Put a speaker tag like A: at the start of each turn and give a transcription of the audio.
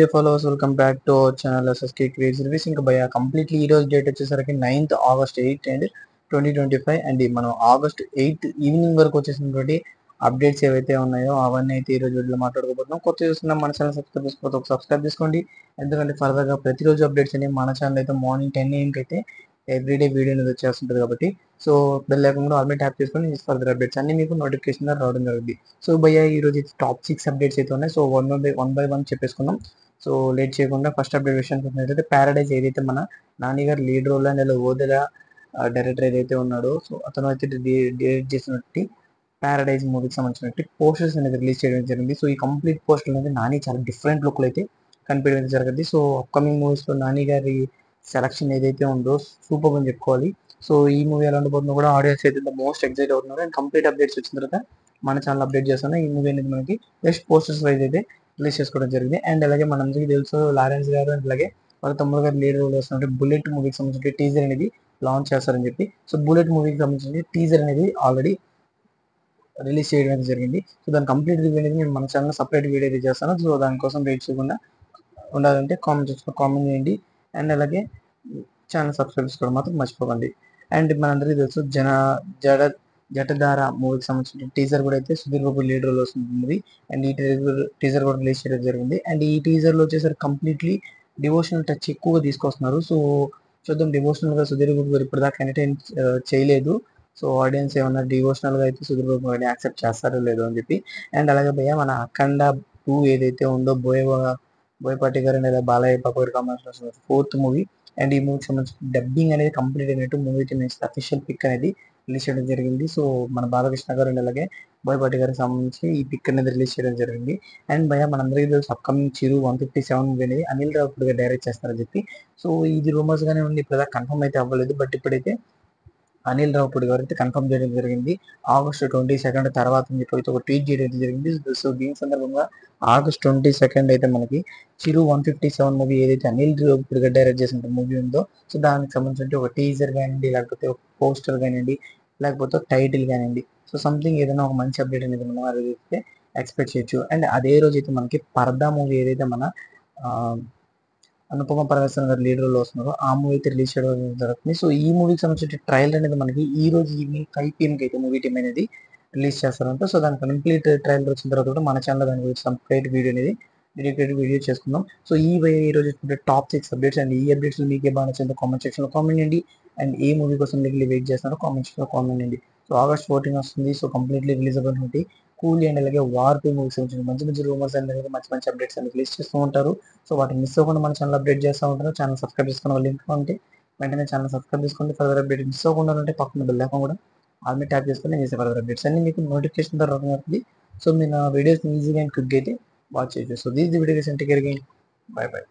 A: Hey followers, welcome back to our channel SSK Crazy Reviews. ఇంకా భయ completely ఈ రోజు డేట్ వచ్చేసరికి 9th August 8 అండ్ 2025 అండ్ మనం August 8 ఈవినింగ్ వరకు వచ్చేసినటువంటి అప్డేట్స్ ఏవైతే ఉన్నాయో అవన్నీ అయితే ఈ రోజు వీడియోలో మాట్లాడుకోబోతున్నాం. కొత్త చూస్తున్నాం మన ఛానల్ సబ్స్క్రైబ్ చేసుకోకపోతే ఒక సబ్స్క్రైబ్ చేసుకోండి. ఎందుకంటే ఫర్దర్గా ప్రతిరోజు అప్డేట్స్ అనేవి మన ఛానల్ అయితే మార్నింగ్ 10 AM అయితే ఎవ్రీడే వీడియో అనేది వచ్చేస్తుంటుంది కాబట్టి సో బెల్ ఐకాన్ కూడా ఆల్రెడీ ట్యాప్ చేసుకొని ఫర్దర్ అప్డేట్స్ అన్ని మీకు నోటిఫికేషన్ రావడం జరుగుతుంది. సో భయ్య ఈ రోజు టాప్ 6 అప్డేట్స్ అయితే ఉన్నాయి. సో వన్ బై వన్ చెప్పేసుకుందాం. సో లేట్ చేయకుండా ఫస్ట్ అప్డేట్ విషయానికి వచ్చినట్లయితే ప్యారడైజ్ ఏదైతే మన Nani garu lead role and Odela director ఏదైతే ఉన్నాడో సో అతను అయితే డైరెక్ట్ చేసినట్టు ప్యారడైజ్ మూవీకి సంబంధించినట్టు పోస్టర్స్ అనేది రిలీజ్ చేయడం జరిగింది. సో ఈ కంప్లీట్ పోస్టర్ అనేది నాని చాలా డిఫరెంట్ లుక్లో అయితే కనిపించడం జరిగింది. సో అప్కమింగ్ మూవీస్లో నాని గారి సెలక్షన్ ఏదైతే ఉందో సూపర్ అని చెప్పుకోవాలి. సో ఈ మూవీ ఎలా ఉండబోతుందో కూడా ఆడియన్స్ అయితే మోస్ట్ ఎక్సైట్ అవుతున్నారు. అండ్ కంప్లీట్ అప్డేట్స్ వచ్చిన తర్వాత మన ఛానల్ అప్డేట్ చేస్తాను. ఈ మూవీ అనేది మనకి జస్ట్ పోస్టర్స్ వైజ్ అయితే రిలీజ్ చేసుకోవడం జరిగింది. అండ్ అలాగే మనందరికీ తెలుసు లారెన్స్ గారు అండ్ అలాగే వాళ్ళ తమ్ముడు గారు లీడ్ రోల్ వస్తున్నట్టు బుల్లెట్ మూవీకి సంబంధించిన టీజర్ అనేది లాంచ్ చేస్తారని చెప్పి సో బుల్లెట్ మూవీకి సంబంధించిన టీజర్ అనేది ఆల్రెడీ రిలీజ్ చేయడం అనేది జరిగింది. సో దాని కంప్లీట్ రివ్యూ అనేది నేను మన ఛానల్ సపరేట్ వీడియో అయితే చేస్తాను. సో దానికోసం వెయిట్ చేయకుండా ఉండాలంటే కామెంట్ సెక్షన్లో కామెంట్ చేయండి. అండ్ అలాగే ఛానల్ సబ్స్క్రైబ్ చేసుకోవడం మాత్రం మర్చిపోకండి. అండ్ మనందరికీ తెలుసు జడ జటధార మూవీకి సంబంధించిన టీజర్ కూడా అయితే సుధీర్ బాబు లీడ్ రోల్ వస్తుంది. అండ్ ఈ టీజర్ కూడా రిలీజ్ చేయడం జరిగింది. అండ్ ఈ టీజర్లో వచ్చేసరికి కంప్లీట్లీ డివోషనల్ టచ్ ఎక్కువగా తీసుకొస్తున్నారు. సో చూద్దాం డివోషనల్గా సుధీర్ బాబు గారు ఇప్పటిదాకా ఎంటర్టైన్ చేయలేదు. సో ఆడియన్స్ ఏమన్నా డివోషనల్గా అయితే సుధీర్ బాబు గారిని యాక్సెప్ట్ చేస్తారో లేదో అని చెప్పి. అండ్ అలాగే భయ్య మన అఖండ 2 ఏదైతే ఉందో బోయపాటి గారు లేదా బాలయ్య బాబు గారు కాంబినేషన్ 4th మూవీ. అండ్ ఈ మూవీకి సంబంధించిన డబ్బింగ్ అనేది కంప్లీట్ అయినట్టు మూవీ టీమ్ అఫీషియల్ పిక్ అనేది రిలీజ్ చేయడం జరిగింది. సో మన బాలకృష్ణ గారు అండ్ అలాగే బోయపాటి గారికి సంబంధించి ఈ పిక్ అనేది రిలీజ్ చేయడం జరిగింది. అండ్ భయ మనందరికీ తెలుసు అప్కమింగ్ చిరు 157 మూవీ అనేది అనిల్ రావుపూడి గారు డైరెక్ట్ చేస్తారని చెప్పి. సో ఇది రూమర్స్ గానే ఉంది, ఇప్పుడు కన్ఫర్మ్ అయితే అవ్వలేదు. బట్ ఇప్పుడైతే అనిల్ రావుపూడి గారు అయితే కన్ఫర్మ్ చేయడం జరిగింది. August 22 తర్వాత అని చెప్పి అయితే ఒక ట్వీట్ చేయడం జరిగింది. సో దీని సందర్భంగా August 22 అయితే మనకి చిరు 157 మూవీ ఏదైతే అనిల్ రావుపూడి గారు డైరెక్ట్ చేసిన మూవీ ఉందో సో దానికి సంబంధించి ఒక టీజర్ కానివ్వండి, లేకపోతే ఒక పోస్టర్ కానివ్వండి, లేకపోతే టైటిల్ కానివ్వండి, సో సంథింగ్ ఏదైనా ఒక మంచి అప్డేట్ అనేది మనం అయితే ఎక్స్పెక్ట్ చేయొచ్చు. అండ్ అదే రోజు అయితే మనకి పర్దా మూవీ ఏదైతే మన అనుపమ పరమేశ్వరన్ గారు లీడ్ రోల్ వస్తున్నారు ఆ మూవీ అయితే రిలీజ్ చేయడం జరుగుతుంది. సో ఈ మూవీకి సంబంధించిన ట్రైలర్ అనేది మనకి ఈ రోజు ఈవినింగ్ 5 PM అయితే మూవీ టీమ్ అనేది రిలీజ్ చేస్తారంట. సో దాని కంప్లీట్ ట్రైలర్ వచ్చిన తర్వాత కూడా మన ఛానల్ దాని గురించి కంప్లీట్ వీడియో అనేది డెడికేటెడ్ వీడియో చేసుకుందాం. సో ఈ రోజు టాప్ 6 అప్డేట్స్ అండ్ ఈ అప్డేట్స్ మీకు ఏ బాగా నచ్చిందో కామెంట్ సెక్షన్లో కామెంట్ చేయండి. అండ్ ఏ మూవీ కోసం మీకు వెయిట్ చేస్తున్నారో కామెంట్ సెక్షన్లో కామెంట్ చేయండి. సో August 14 వస్తుంది. సో కంప్లీట్లీ రిలీజ్ అవ్వడానికి కూలీ అండ్ అలాగే వార్ 2 మూవీస్ మంచి మంచి రూమర్స్ అండ్ మంచి మంచి అప్డేట్స్ అన్ని రిలీజ్ చేస్తూ ఉంటారు. సో వాటిని మిస్ అవ్వకుండా మన ఛానల్ అప్డేట్ చేస్తూ ఉంటారు. ఛానల్ సబ్స్క్రైబ్ చేసుకున్న లింక్ ఉంటే వెంటనే ఛానల్ సబ్స్క్రైబ్ చేసుకోండి. ఫర్దర్ అప్డేట్ మిస్ అవ్వకుండా ఉంటే పక్కన బెల్ ఐకాన్ కూడా ఆల్రెడీ ట్యాప్ చేసుకొని నేను చేసే ఫర్దర్ అప్డేట్స్ అన్ని మీకు నోటిఫికేషన్ ద్వారా అవుతుంది. సో మీరు నా వీడియోస్ ఈజీగా అండ్ క్విక్గా అయితే వాచ్ చేయొచ్చు. So these the videos and take care again. By by.